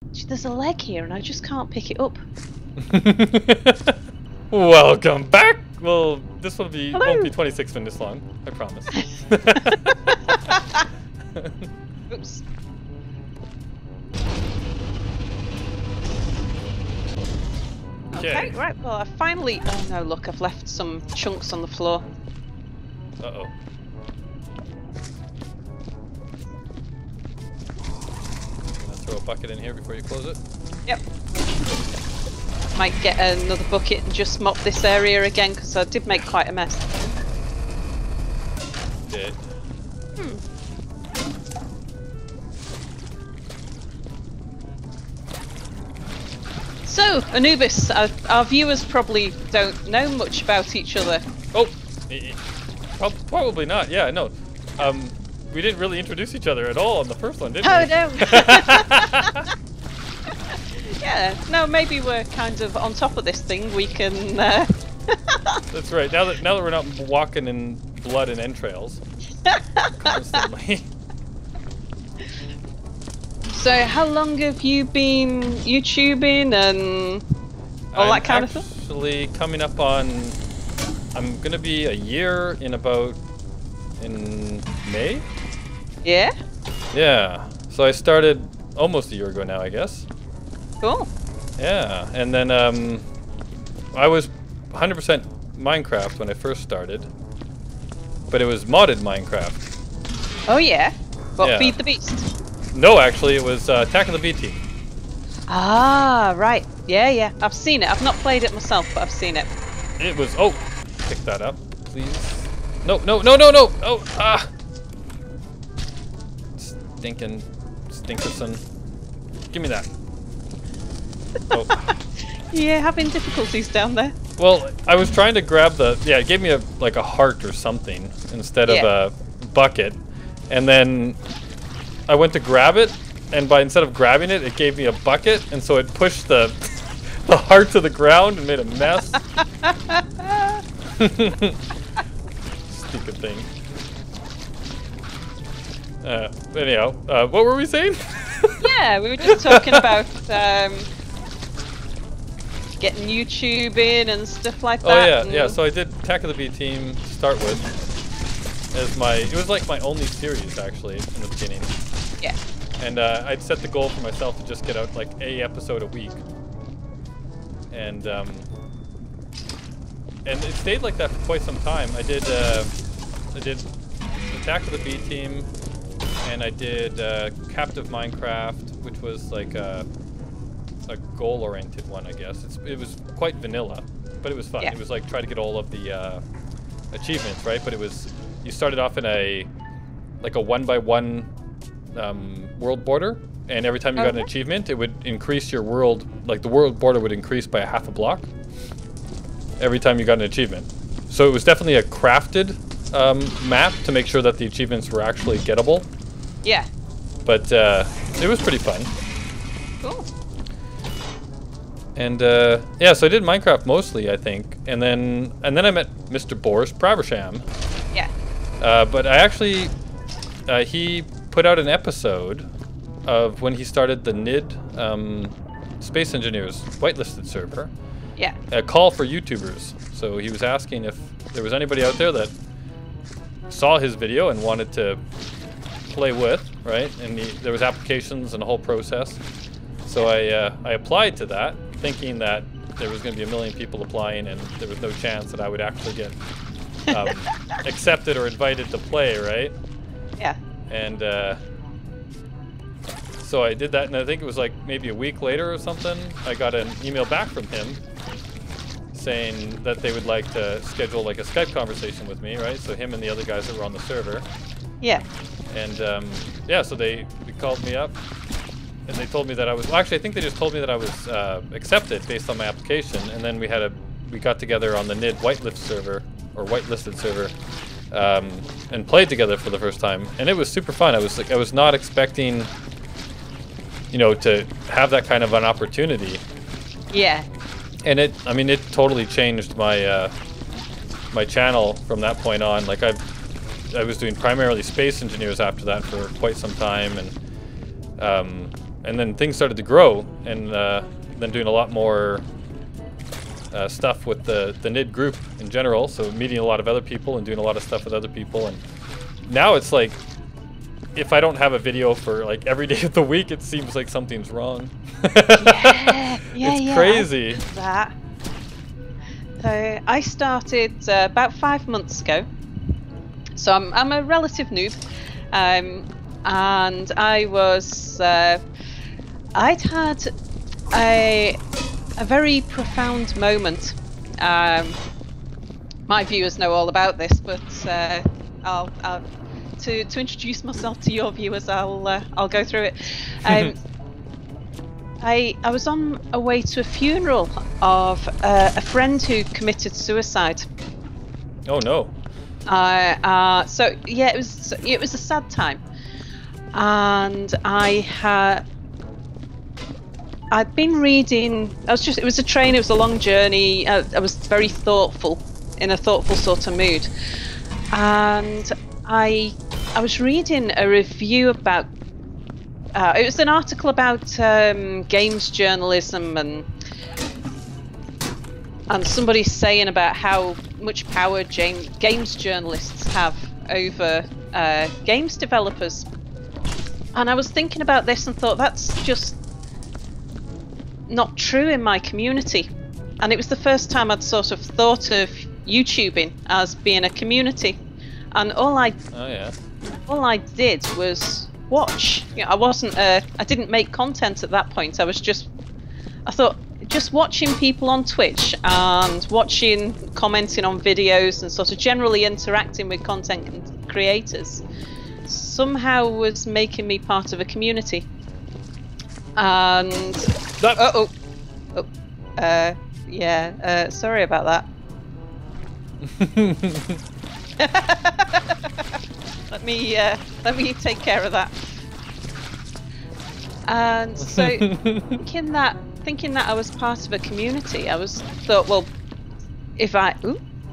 There's a leg here and I just can't pick it up. Welcome back! Well, this will be Hello. won't be 26 minutes long, I promise. Oops. Okay, right, well I finally... Oh no, look, I've left some chunks on the floor. Uh-oh. Gonna throw a bucket in here before you close it? Yep. Might get another bucket and just mop this area again, because I did make quite a mess. Did. So, Anubis, our viewers probably don't know much about each other. Oh! Probably not, yeah, no. We didn't really introduce each other at all on the first one, did we? Oh no! Yeah, no, maybe we're kind of on top of this thing, we can... That's right, now that we're not walking in blood and entrails constantly. So, how long have you been YouTubing and all that kind of stuff? I'm actually coming up on... I'm gonna be a year in May? Yeah? Yeah, so I started almost a year ago now, I guess. Cool. Yeah, and then I was 100% Minecraft when I first started, but it was modded Minecraft. Oh yeah? What, Yeah. Feed the Beast? No, actually, it was Attack of the B Team. Ah, right. Yeah, yeah. I've seen it. I've not played it myself, but I've seen it. It was... Oh! Pick that up, please. No, no, no, no, no! Oh, ah! Stinking... Stinkerson. Give me that. Oh. Yeah, having difficulties down there. Well, I was trying to grab the... Yeah, it gave me like a heart or something instead of a bucket. And then I went to grab it, and instead of grabbing it, it gave me a bucket, and so it pushed the heart to the ground and made a mess. Stupid thing. Anyhow, what were we saying? Yeah, we were just talking about getting YouTube in and stuff like that. Oh yeah, yeah. So I did Attack of the B Team to start with as my. It was like my only series actually in the beginning. Yeah. And I'd set the goal for myself to just get out like a episode a week. And it stayed like that for quite some time. I did Attack of the B Team, and I did Captive Minecraft, which was like a goal-oriented one, I guess. It was quite vanilla, but it was fun. Yeah. It was like try to get all of the achievements, right? But it was, you started off in a 1x1 world border, and every time you got an achievement, it would increase your world, like the world border would increase by half a block every time you got an achievement. So it was definitely a crafted map to make sure that the achievements were actually gettable. Yeah. But it was pretty fun. Cool. And yeah, so I did Minecraft mostly, I think, and then I met Mr. Boris Praversham. Yeah. But I actually, he put out an episode of when he started the NID Space Engineers whitelisted server. Yeah. A call for YouTubers. So he was asking if there was anybody out there that saw his video and wanted to play with, right? And there was applications and a whole process. So I applied to that, thinking that there was going to be 1 million people applying, and there was no chance that I would actually get accepted or invited to play, right? Yeah. And so I did that, and I think it was like maybe a week later or something, I got an email back from him saying that they would like to schedule like a Skype conversation with me, right? So him and the other guys that were on the server. Yeah. And yeah, so they called me up, and they told me that I was, well, actually I think they just told me that I was accepted based on my application, and then we got together on the NID whitelist server, or whitelisted server, and played together for the first time, and it was super fun. I was not expecting, you know, to have that kind of an opportunity. Yeah. And it totally changed my my channel from that point on. Like I was doing primarily Space Engineers after that for quite some time, and and then things started to grow, and then doing a lot more stuff with the NID group in general, so meeting a lot of other people and doing a lot of stuff with other people. And now it's like, if I don't have a video for like every day of the week, it seems like something's wrong. It's crazy. That. So I started about 5 months ago. So I'm a relative noob, and I was I'd had a very profound moment. My viewers know all about this, but I'll to introduce myself to your viewers, I'll go through it. I was on a way to a funeral of a friend who committed suicide. Oh no. So yeah, it was a sad time, and I'd been reading. It was a train. It was a long journey. I was very thoughtful, in a thoughtful sort of mood, and I was reading a review about. It was an article about games journalism, and somebody saying about how much power games journalists have over games developers. And I was thinking about this and thought, that's just not true in my community. And it was the first time I'd sort of thought of YouTubing as being a community. And all I did was watch. You know, I didn't make content at that point. I thought just watching people on Twitch and commenting on videos and sort of generally interacting with content creators somehow was making me part of a community. And sorry about that. Let me take care of that. And so thinking that I was part of a community, I thought, well, if I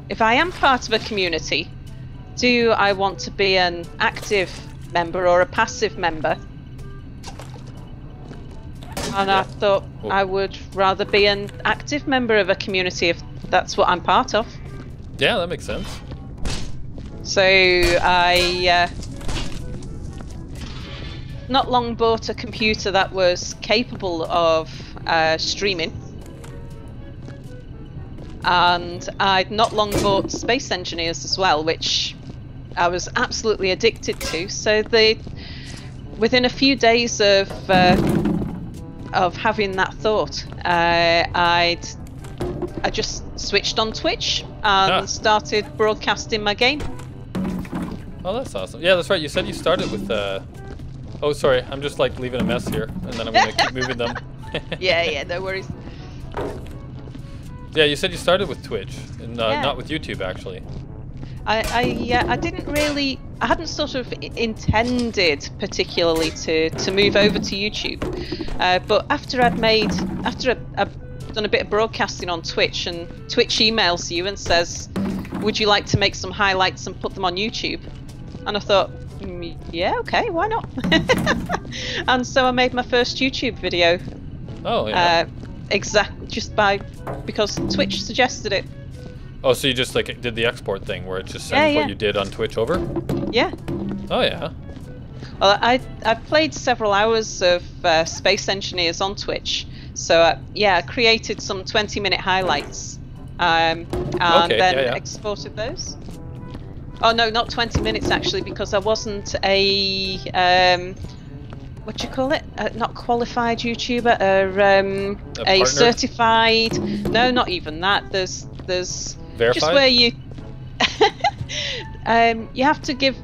am part of a community, do I want to be an active member or a passive member? And I thought I would rather be an active member of a community if that's what I'm part of. Yeah, that makes sense. So I not long bought a computer that was capable of streaming, and I'd not long bought Space Engineers as well, which I was absolutely addicted to. So within a few days of having that thought, I just switched on Twitch and started broadcasting my game. Oh, that's awesome. Yeah, that's right. You said you started with oh, sorry. I'm just like leaving a mess here, and then I'm gonna keep moving them. yeah, no worries. Yeah, you said you started with Twitch and not with YouTube, actually. I didn't really. I hadn't sort of intended particularly to move over to YouTube, but after I've done a bit of broadcasting on Twitch, and Twitch emails you and says, "Would you like to make some highlights and put them on YouTube?" And I thought, yeah, okay, why not? And so I made my first YouTube video. Oh yeah. Because Twitch suggested it. Oh, so you just like did the export thing where it just sends what you did on Twitch over? Yeah. Oh yeah. Well, I played several hours of Space Engineers on Twitch, so I created some 20-minute highlights, and then exported those. Oh no, not 20 minutes actually, because I wasn't a what do you call it? Not qualified YouTuber, a certified. No, not even that. There's verified? Just where you you have to give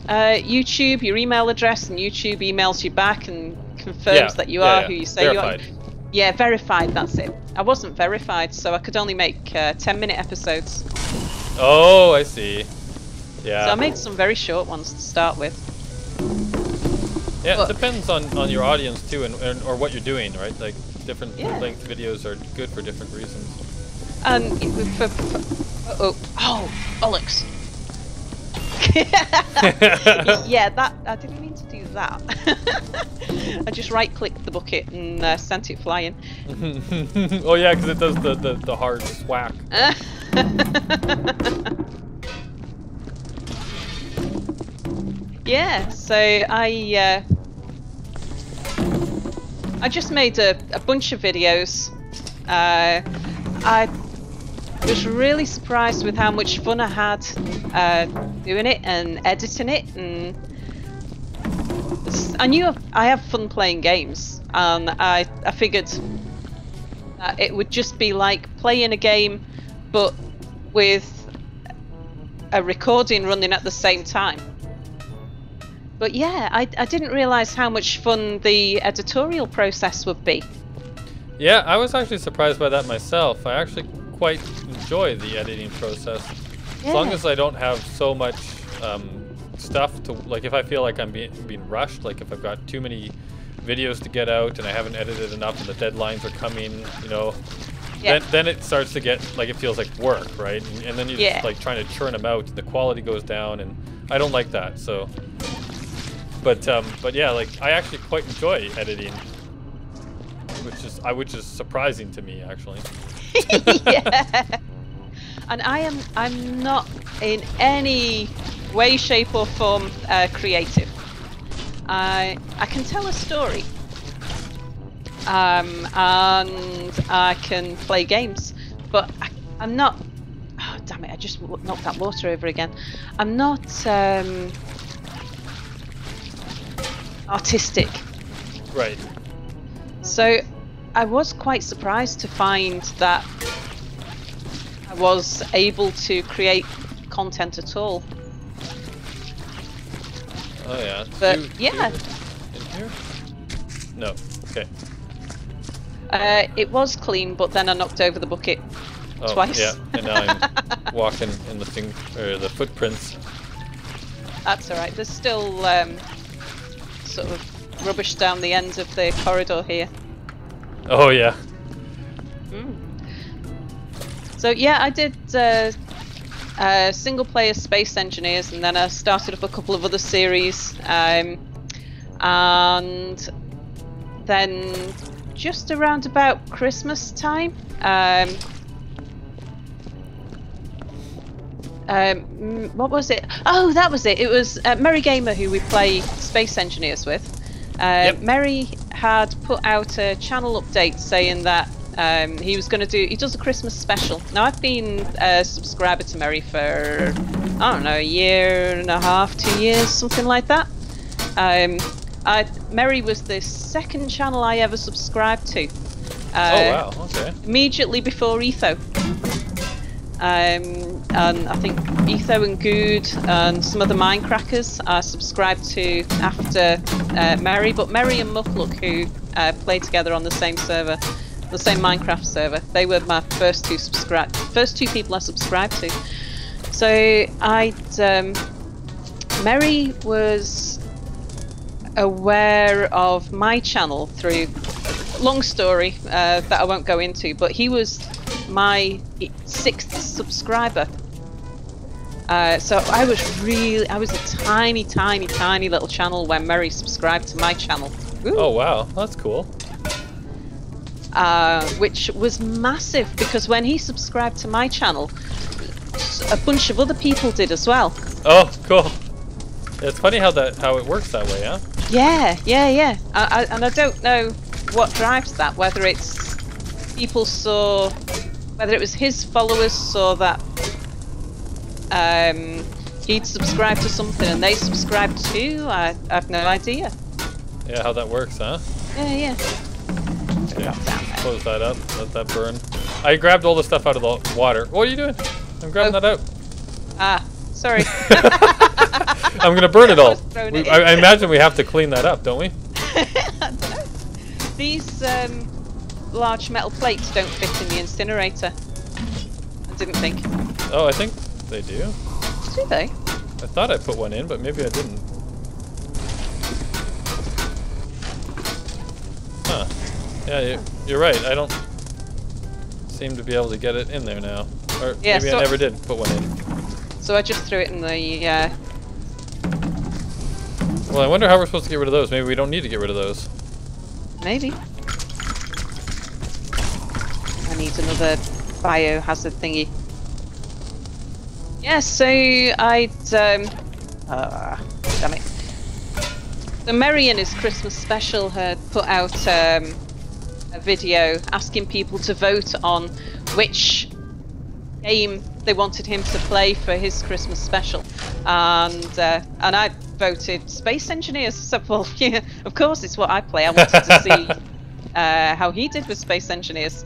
YouTube your email address, and YouTube emails you back and confirms that you are who you say verified. you are. Yeah, verified. That's it. I wasn't verified, so I could only make 10-minute episodes. Oh, I see. Yeah. So I made some very short ones to start with. Yeah, it depends on your audience too, and or what you're doing, right? Like different length videos are good for different reasons. And bollocks. Yeah, that I didn't mean to do that? I just right-clicked the bucket and sent it flying. Oh yeah, because it does the hard swack. Yeah, so I just made a bunch of videos. I was really surprised with how much fun I had doing it and editing it, and I knew I have fun playing games, and I figured that it would just be like playing a game but with a recording running at the same time. But yeah, I didn't realise how much fun the editorial process would be. Yeah, I was actually surprised by that myself. I actually quite enjoy the editing process. Yeah. As long as I don't have so much stuff to, like, if I feel like I'm being rushed, like if I've got too many videos to get out and I haven't edited enough and the deadlines are coming, you know, Yeah. then it starts to get like, it feels like work, right? And then you're Yeah. just like trying to churn them out and the quality goes down, and I don't like that. So, but yeah, like I actually quite enjoy editing, which is surprising to me actually. Yeah. And I'm not in any way, shape or form creative. I can tell a story, and I can play games, but I'm not. Oh damn it! I just knocked that water over again. I'm not artistic. Right. So I was quite surprised to find that I was able to create content at all. Oh yeah. But yeah. In here? No. Okay. It was clean, but then I knocked over the bucket twice. Yeah, and now I'm walking in the footprints. That's alright. There's still sort of rubbish down the end of the corridor here. Oh yeah. So yeah, I did single-player Space Engineers, and then I started up a couple of other series, and then just around about Christmas time, what was it? Oh, that was it. It was Merry Gamer, who we play Space Engineers with. Yep. Merry had put out a channel update saying that he was going to he does a Christmas special. Now I've been a subscriber to Merry for, I don't know, a year and a half, 2 years, something like that. Merry was the second channel I ever subscribed to. Oh wow, okay. Immediately before E03. And I think E03 and Good and some other Minecrackers I subscribed to after Merry, but Merry and Muckluck, who play together on the same server, the same Minecraft server, they were my first two people I subscribed to. So Merry was aware of my channel through, long story that I won't go into, but he was my 6th subscriber. So I was a tiny little channel when Merry subscribed to my channel. Ooh. Oh wow, that's cool. Which was massive, because when he subscribed to my channel, a bunch of other people did as well. Oh, cool. It's funny how it works that way, huh? Yeah. And I don't know what drives that, whether it's people saw, whether it was his followers saw that he'd subscribed to something and they subscribed too. I have no idea. Yeah, how that works, huh? Yeah. Okay. Close that up, let that burn. I grabbed all the stuff out of the water. What are you doing? I'm grabbing that out. Ah, sorry. I'm gonna burn it all. I imagine we have to clean that up, don't we? I don't know. These large metal plates don't fit in the incinerator. I didn't think. Oh, I think they do. Do they? I thought I put one in, but maybe I didn't. Huh. Yeah, you're right. I don't seem to be able to get it in there now. Or Yeah, maybe I never did put one in. So I just threw it in the Well, I wonder how we're supposed to get rid of those. Maybe we don't need to get rid of those. Maybe. I need another biohazard thingy. Yeah, so I'd damn it. So Mary in his Christmas special had put out a video asking people to vote on which game they wanted him to play for his Christmas special, and I voted Space Engineers. So, well, yeah, of course it's what I play. I wanted to see how he did with Space Engineers,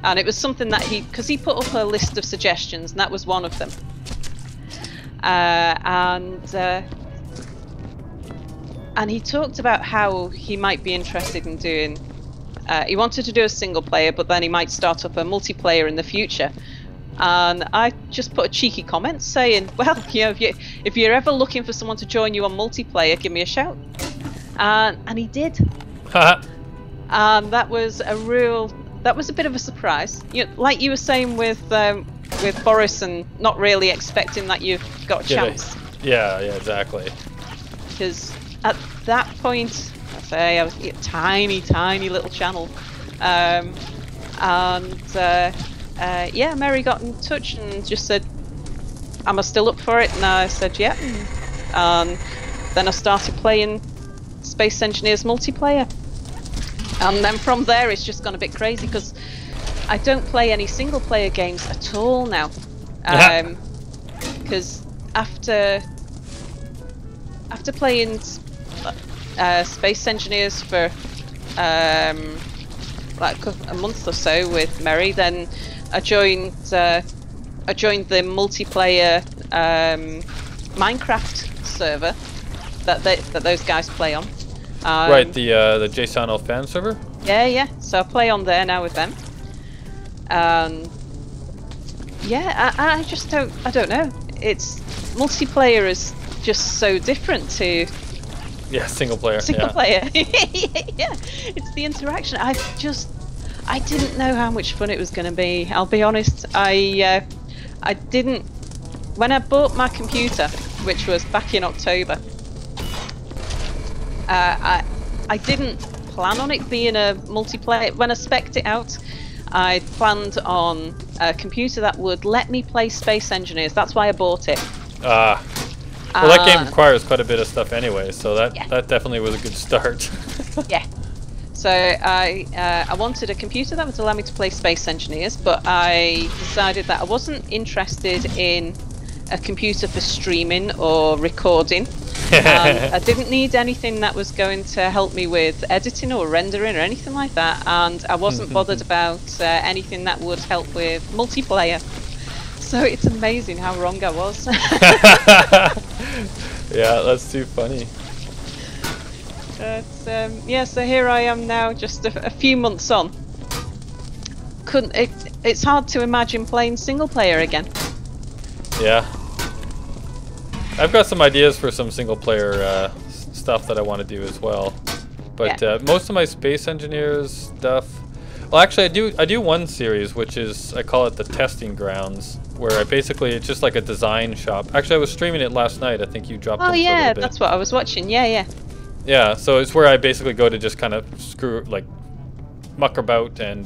and it was something that because he put up a list of suggestions, and that was one of them. And he talked about how he might be interested in doing. He wanted to do a single player, but then he might start up a multiplayer in the future. And I just put a cheeky comment saying, well, you know, if you're ever looking for someone to join you on multiplayer, give me a shout. And he did. And that was a bit of a surprise. You know, like you were saying with Boris, and not really expecting that you've got a chance. Yeah, exactly. Because at that point, I was a tiny little channel. Yeah, Mary got in touch and just said, am I still up for it? And I said, yeah. And then I started playing Space Engineers multiplayer. And then from there, it's just gone a bit crazy because I don't play any single player games at all now. Because after playing Space Engineers for like a month or so with Mary, then I joined the multiplayer Minecraft server that those guys play on. Right, the JSON fan server. Yeah. So I play on there now with them. Yeah, I just don't know. It's multiplayer is just so different to single player. Yeah, it's the interaction. I didn't know how much fun it was going to be. I'll be honest. I didn't. When I bought my computer, which was back in October, I didn't plan on it being a multiplayer. When I spec'd it out, I planned on a computer that would let me play Space Engineers. That's why I bought it. Well, that game requires quite a bit of stuff anyway, so that definitely was a good start. Yeah. So I wanted a computer that would allow me to play Space Engineers, but I decided that I wasn't interested in a computer for streaming or recording. And I didn't need anything that was going to help me with editing or rendering or anything like that, and I wasn't bothered about anything that would help with multiplayer. So it's amazing how wrong I was. Yeah, that's too funny. But yeah, so here I am now, just a few months on. It's hard to imagine playing single player again. Yeah. I've got some ideas for some single player stuff that I want to do as well. But most of my Space Engineers stuff, well, actually I do one series, which is, I call it the Testing Grounds, where it's just like a design shop. Actually, I was streaming it last night. I think you dropped it for a little bit. That's what I was watching. Yeah. Yeah, so it's where I basically go to just kind of muck about and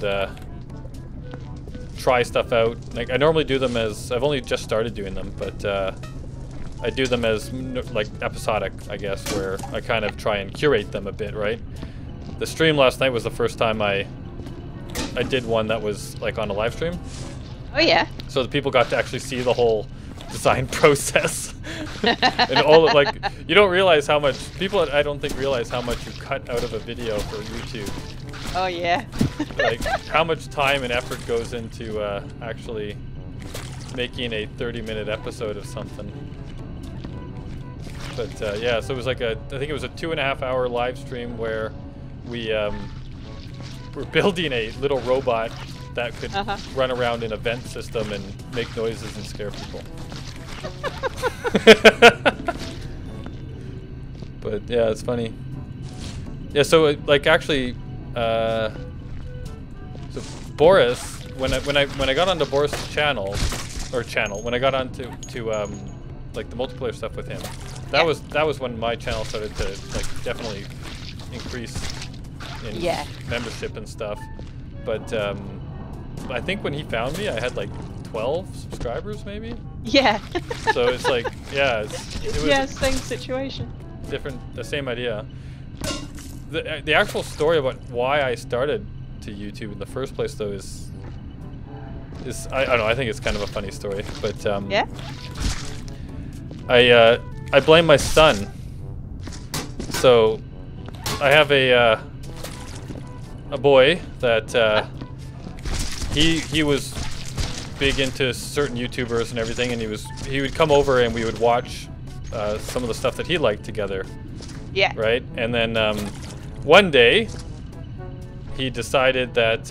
try stuff out. Like, I normally do them as, I've only just started doing them, but I do them as like episodic, I guess, where I kind of try and curate them a bit, right? The stream last night was the first time I did one that was like on a live stream. Oh yeah. So the people got to actually see the whole design process. And all of, like, you don't realize how much people, I don't think, realize how much you cut out of a video for YouTube. Oh yeah. Like how much time and effort goes into actually making a 30-minute episode of something. But yeah, so it was like I think it was a 2.5-hour live stream where we were building a little robot that could run around in a vent system and make noises and scare people. But yeah, it's funny. Yeah, so like actually, so Boris, when I got onto Boris' channel, when I got onto like the multiplayer stuff with him, that was when my channel started to like definitely increase in membership and stuff. But I think when he found me, I had like 12 subscribers maybe. Yeah. So it's like, yeah, it was same situation. The same idea. The actual story about why I started to YouTube in the first place, though, is I don't know. I think it's kind of a funny story, but yeah. I blame my son. So I have a boy that he was big into certain YouTubers and everything, and he would come over and we would watch some of the stuff that he liked together. Yeah. Right? And then one day he decided that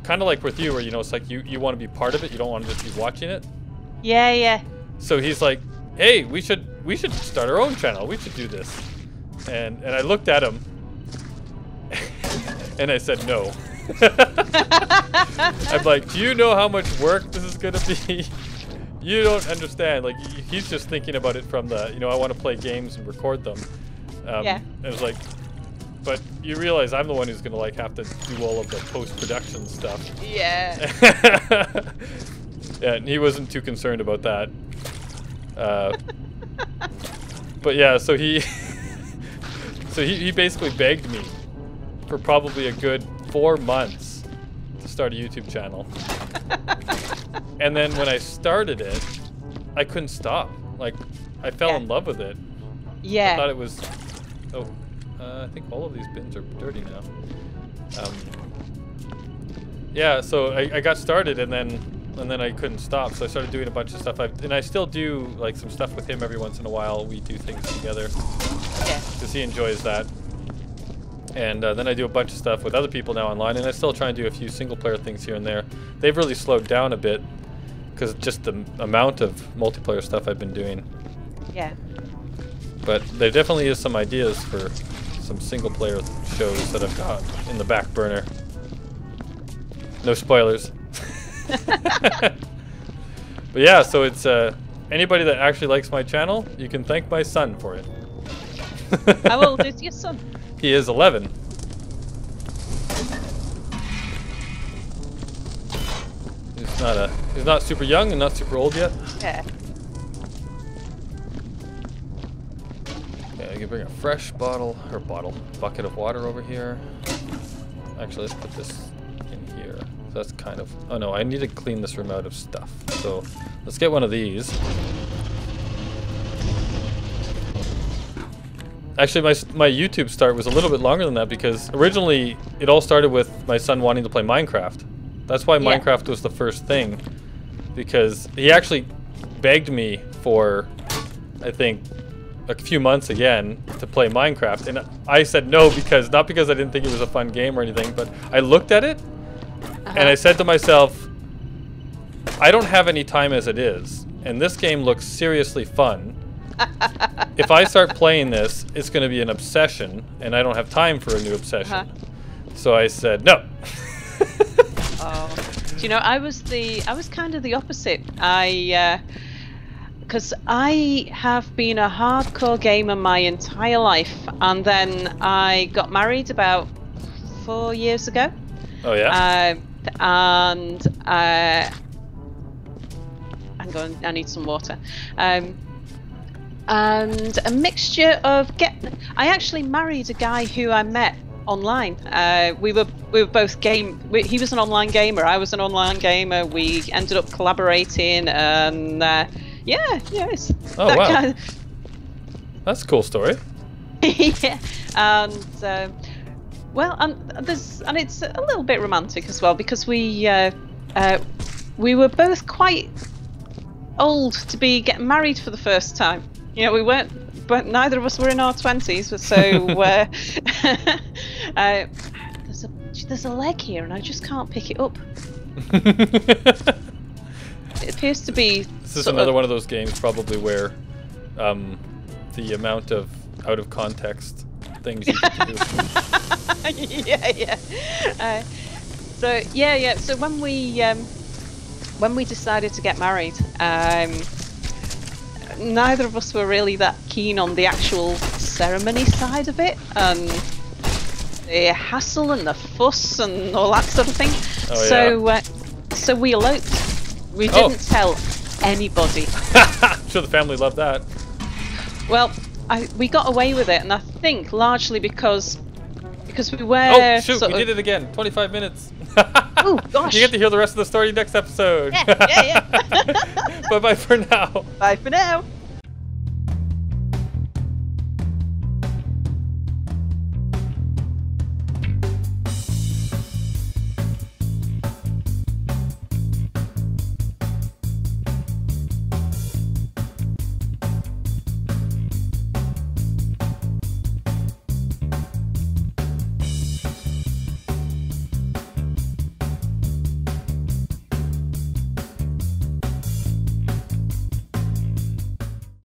kind of like with you, where it's like you want to be part of it, you don't want to just be watching it. Yeah, yeah. So he's like, "Hey, we should start our own channel. We should do this." And I looked at him and I said no. I'm like, "Do you know how much work this is gonna be? You don't understand." Like, he's just thinking about it from the, I want to play games and record them. Yeah. And it was like, but you realize I'm the one who's gonna like have to do all of the post-production stuff. Yeah. Yeah, and he wasn't too concerned about that. But yeah, so he basically begged me for probably a good 4 months to start a YouTube channel. And then when I started it, I couldn't stop. Like, I fell in love with it. Yeah. I thought it was... Oh, I think all of these bins are dirty now. Yeah, so I got started, and then I couldn't stop. So I started doing a bunch of stuff. And I still do like some stuff with him every once in a while. We do things together. Yeah. Because he enjoys that. And then I do a bunch of stuff with other people now online, and I still try and do a few single-player things here and there. They've really slowed down a bit because just the amount of multiplayer stuff I've been doing. Yeah. But there definitely is some ideas for some single-player shows that I've got in the back burner. No spoilers. But yeah, so it's anybody that actually likes my channel, you can thank my son for it. How old is your son? He is 11. He's not super young and not super old yet. Yeah. Yeah, you can bring a fresh bucket of water over here. Actually, let's put this in here. So that's kind of, oh no, I need to clean this room out of stuff. So let's get one of these. Actually, my YouTube start was a little bit longer than that because originally it all started with my son wanting to play Minecraft. That's why Minecraft was the first thing, because he actually begged me for, I think, a few months again to play Minecraft, and I said no because, not because I didn't think it was a fun game or anything, but I looked at it and I said to myself, I don't have any time as it is, and this game looks seriously fun. If I start playing this, it's going to be an obsession, and I don't have time for a new obsession. So I said no. Oh, do you know, I was kind of the opposite. Because I have been a hardcore gamer my entire life, and then I got married about 4 years ago. Oh yeah. And hang on, I need some water. And a mixture of I actually married a guy who I met online. We were both he was an online gamer, I was an online gamer. We ended up collaborating, and it's oh wow, kind of... that's a cool story. Yeah, and it's a little bit romantic as well because we were both quite old to be getting married for the first time. You know, we weren't, but neither of us were in our 20s, so there's a leg here and I just can't pick it up. It appears to be... This is another one of those games probably where the amount of out of context things you can do. So when we decided to get married, neither of us were really that keen on the actual ceremony side of it, and the hassle and the fuss and all that sort of thing. Oh, So we eloped. We didn't tell anybody. I'm sure the family loved that. Well, we got away with it, and I think largely because we were. Oh shoot! Sort We of, did it again. 25 minutes. Oh gosh! You get to hear the rest of the story next episode. Yeah. Bye bye for now. Bye for now.